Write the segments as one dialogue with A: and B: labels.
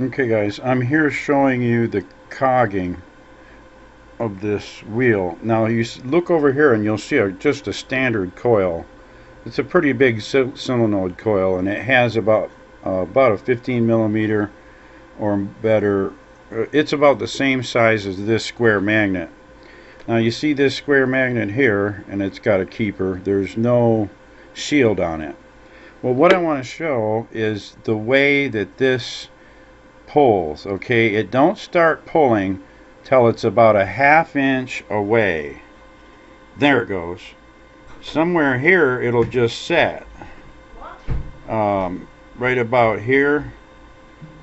A: Okay guys, I'm here showing you the cogging of this wheel. Now you look over here and you'll see just a standard coil. It's a pretty big solenoid coil, and it has about a 15 millimeter or better. It's about the same size as this square magnet. Now you see this square magnet here, and it's got a keeper. There's no shield on it. Well, what I want to show is the way that this pulls. Okay, it don't start pulling till it's about a ½ inch away. There it goes. Somewhere here it'll just set right about here.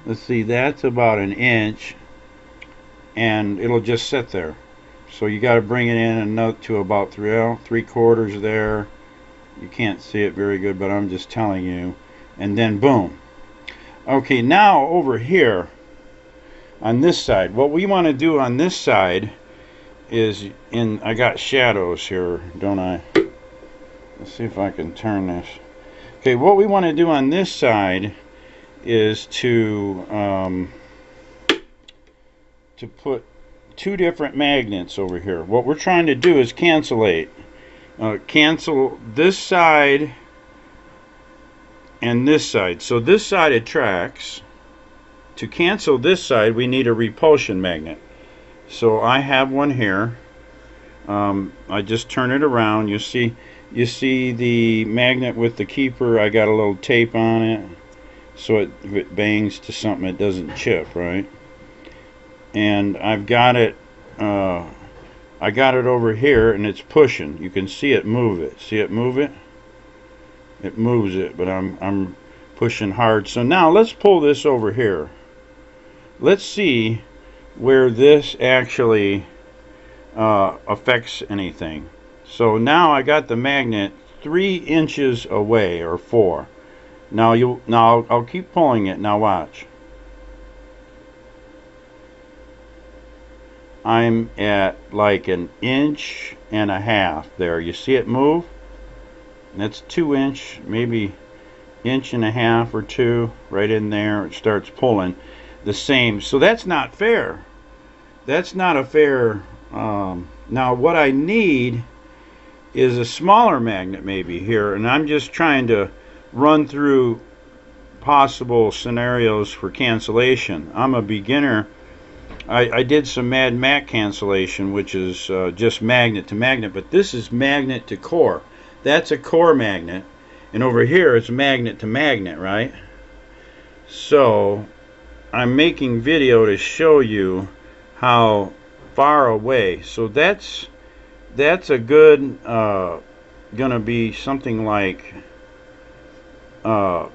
A: Let's see, that's about an inch, and it'll just sit there. So you got to bring it in and to about 3/4 there. You can't see it very good, but I'm just telling you. And then boom. Okay, now over here on this side, what we want to do on this side is, I got shadows here, don't I? Let's see if I can turn this. Okay, what we want to do on this side is to put two different magnets over here. What we're trying to do is cancel this side and this side. So this side attracts. To cancel this side, we need a repulsion magnet. So I have one here. I just turn it around. You see the magnet with the keeper. I got a little tape on it, so if it bangs to something, it doesn't chip, right? And I've got it. I got it over here, and it's pushing. You can see it move it. See it move it? It moves it, but I'm pushing hard. So now let's pull this over here. Let's see where this actually affects anything. So now I got the magnet 3 inches away, or 4. Now I'll keep pulling it. Now watch. I'm at like 1.5 inches there. You see it move? That's 2 inch, maybe 1.5 inches or 2, right in there. It starts pulling the same. So that's not fair. That's not a fair. Now what I need is a smaller magnet maybe here, and I'm just trying to run through possible scenarios for cancellation. I'm a beginner. I did some Mad Mac cancellation, which is just magnet to magnet, but this is magnet to core. That's a core magnet, and over here it's magnet to magnet, right? So I'm making video to show you how far away. So that's a good gonna be something like 2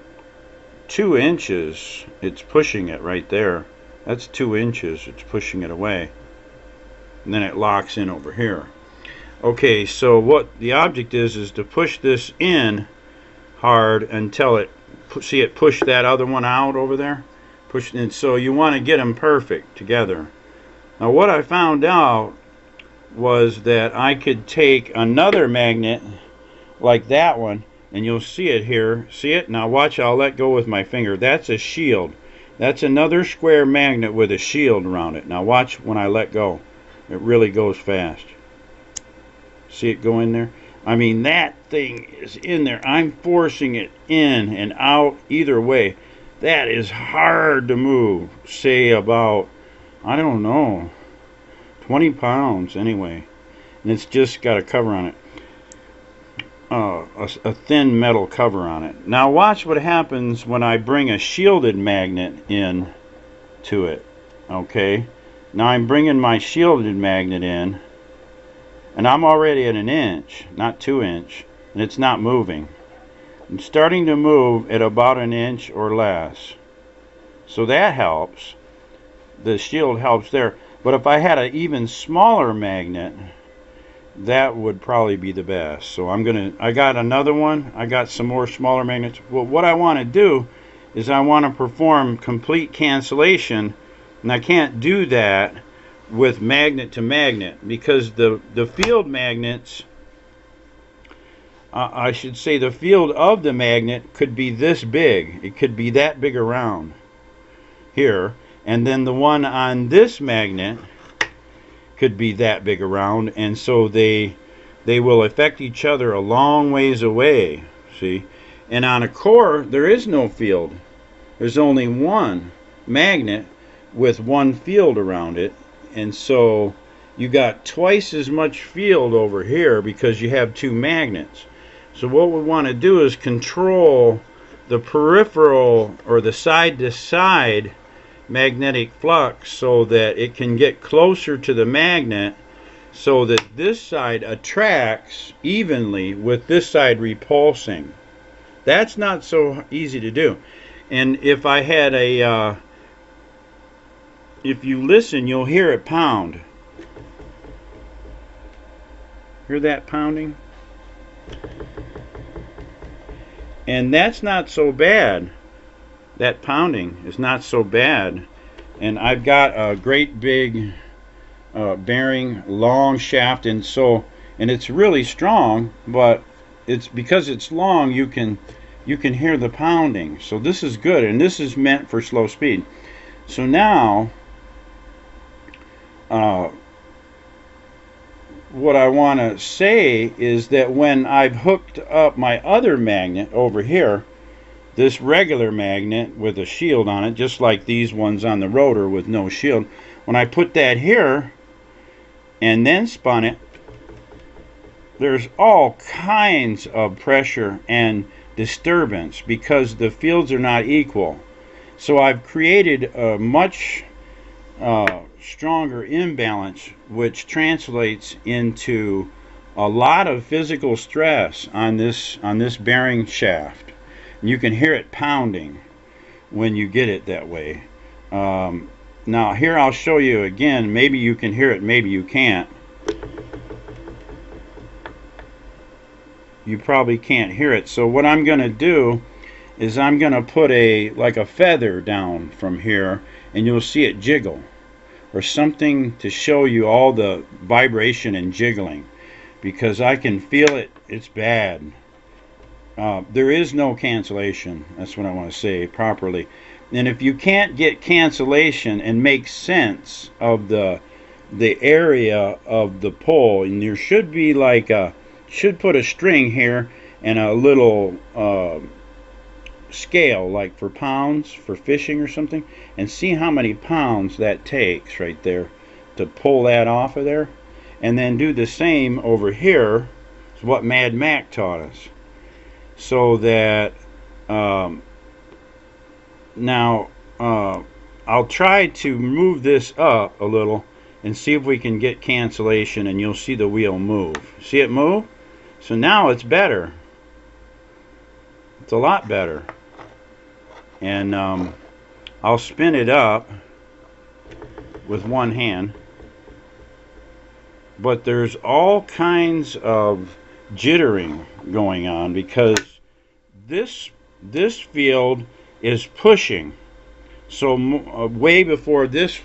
A: inches. It's pushing it right there. That's 2 inches. It's pushing it away, and then it locks in over here. Okay, so what the object is to push this in hard until it, see it push that other one out over there, push, and so you want to get them perfect together. Now what I found out was that I could take another magnet like that one, and you'll see it here. See it? Now watch, I'll let go with my finger. That's a shield. That's another square magnet with a shield around it. Now watch when I let go. It really goes fast. See it go in there? I mean, that thing is in there. I'm forcing it in and out either way. That is hard to move. Say about, I don't know, 20 pounds anyway. And it's just got a cover on it. A thin metal cover on it. Now watch what happens when I bring a shielded magnet in to it. Okay, now I'm bringing my shielded magnet in, and I'm already at 1 inch, not 2 inch, and it's not moving. I'm starting to move at about 1 inch or less, so that helps. The shield helps there. But if I had an even smaller magnet, that would probably be the best. So I got another one. I got some more smaller magnets. Well, what I want to do is I want to perform complete cancellation, and I can't do that with magnet to magnet, because the field magnets, I should say the field of the magnet could be this big. It could be that big around. here, and then the one on this magnet could be that big around, and so they will affect each other a long ways away, see? And on a core, there is no field. There's only one magnet with one field around it, and so you got twice as much field over here because you have two magnets. So what we want to do is control the peripheral or the side-to-side magnetic flux so that it can get closer to the magnet, so that this side attracts evenly with this side repulsing. That's not so easy to do. And if I had a if you listen, you'll hear it pound. Hear that pounding? And that's not so bad. That pounding is not so bad. And I've got a great big bearing, long shaft, and it's really strong, but it's because it's long, you can hear the pounding. So this is good, and this is meant for slow speed. So now what I want to say is that when I've hooked up my other magnet over here, this regular magnet with a shield on it, just like these ones on the rotor with no shield, when I put that here and then spun it, there's all kinds of pressure and disturbance because the fields are not equal. So I've created a much stronger imbalance, which translates into a lot of physical stress on this bearing shaft. And you can hear it pounding when you get it that way. Now here I'll show you again. Maybe you can hear it, maybe you can't. You probably can't hear it. So what I'm going to do is I'm going to put like a feather down from here, and you'll see it jiggle, or something to show you all the vibration and jiggling, because I can feel it. It's bad. There is no cancellation. That's what I want to say properly. And if you can't get cancellation and make sense of the area of the pole, and there should be like should put a string here and a little scale, like for pounds for fishing or something, and see how many pounds that takes right there to pull that off of there, and then do the same over here. Is what Mad Mac taught us. So that now I'll try to move this up a little and see if we can get cancellation, and you'll see the wheel move. See it move? So now it's better. It's a lot better. And I'll spin it up with one hand. But there's all kinds of jittering going on because this field is pushing. So way before this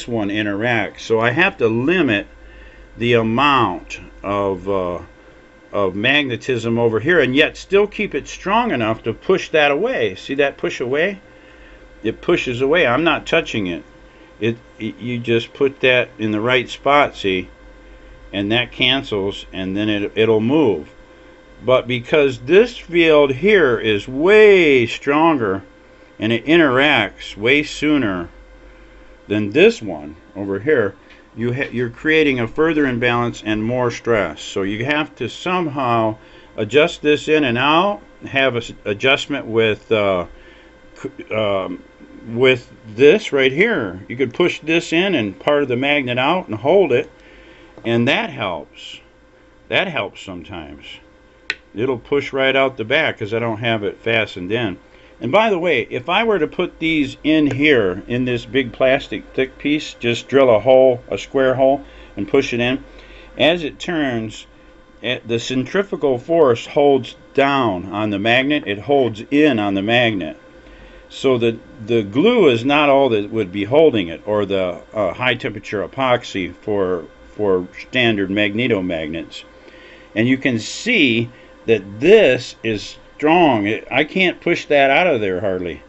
A: one interacts. So I have to limit the amount of magnetism over here, and yet still keep it strong enough to push that away. See that push away? It pushes away. I'm not touching it. You just put that in the right spot, see, and that cancels, and then it'll move. But because this field here is way stronger and it interacts way sooner than this one over here, you're creating a further imbalance and more stress. So you have to somehow adjust this in and out, have an adjustment with this right here. You could push this in and part of the magnet out and hold it, and that helps. That helps sometimes. It'll push right out the back because I don't have it fastened in. And by the way, if I were to put these in here, in this big plastic thick piece, just drill a hole, a square hole, and push it in, as it turns, the centrifugal force holds down on the magnet, it holds in on the magnet. So the glue is not all that would be holding it, or the high temperature epoxy for standard magnetomagnets. And you can see that this is strong. I can't push that out of there hardly.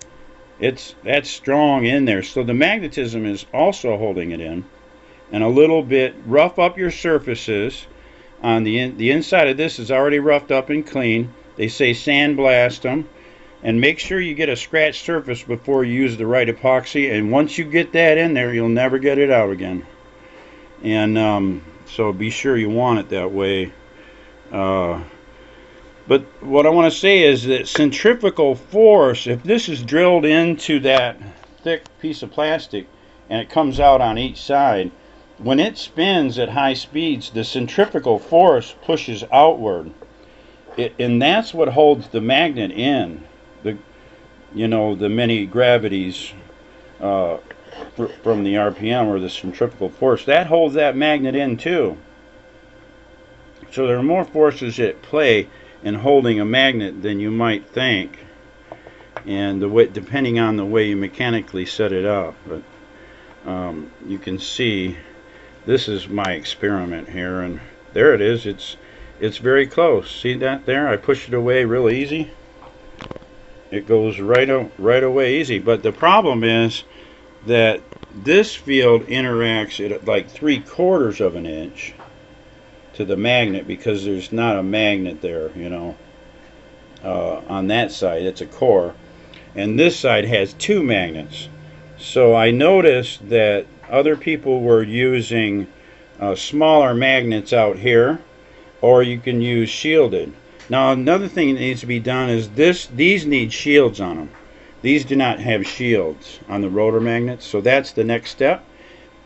A: that's strong in there. So the magnetism is also holding it in. And a little bit, rough up your surfaces. On the inside of this is already roughed up and clean. They say sandblast them. And make sure you get a scratched surface before you use the right epoxy. And once you get that in there, you'll never get it out again. And so be sure you want it that way. But what I want to say is that centrifugal force, if this is drilled into that thick piece of plastic and it comes out on each side, when it spins at high speeds, the centrifugal force pushes outward. And that's what holds the magnet in. The many gravities from the RPM, or the centrifugal force, that holds that magnet in too. So there are more forces at play in holding a magnet than you might think, and depending on the way you mechanically set it up. But you can see this is my experiment here, and there it is. It's very close. See that there? I push it away real easy. It goes right away easy. But the problem is that this field interacts at like 3/4 of an inch to the magnet, because there's not a magnet there, on that side. It's a core, and this side has 2 magnets. So I noticed that other people were using smaller magnets out here, or you can use shielded. Now another thing that needs to be done is these need shields on them. These do not have shields on the rotor magnets, so that's the next step.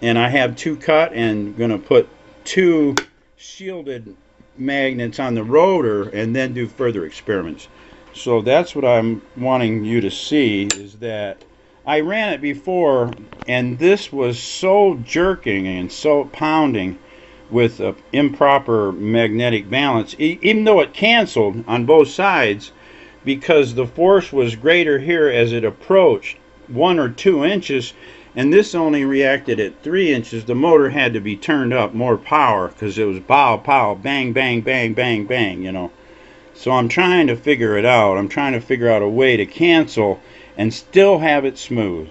A: And I have 2 cut and going to put 2 shielded magnets on the rotor and then do further experiments. So that's what I'm wanting you to see, is that I ran it before and this was so jerking and so pounding with improper magnetic balance, even though it canceled on both sides, because the force was greater here as it approached 1 or 2 inches, and this only reacted at 3 inches. The motor had to be turned up more power because it was pow, pow, bang, bang, bang, bang, bang, So I'm trying to figure it out. I'm trying to figure out a way to cancel and still have it smooth.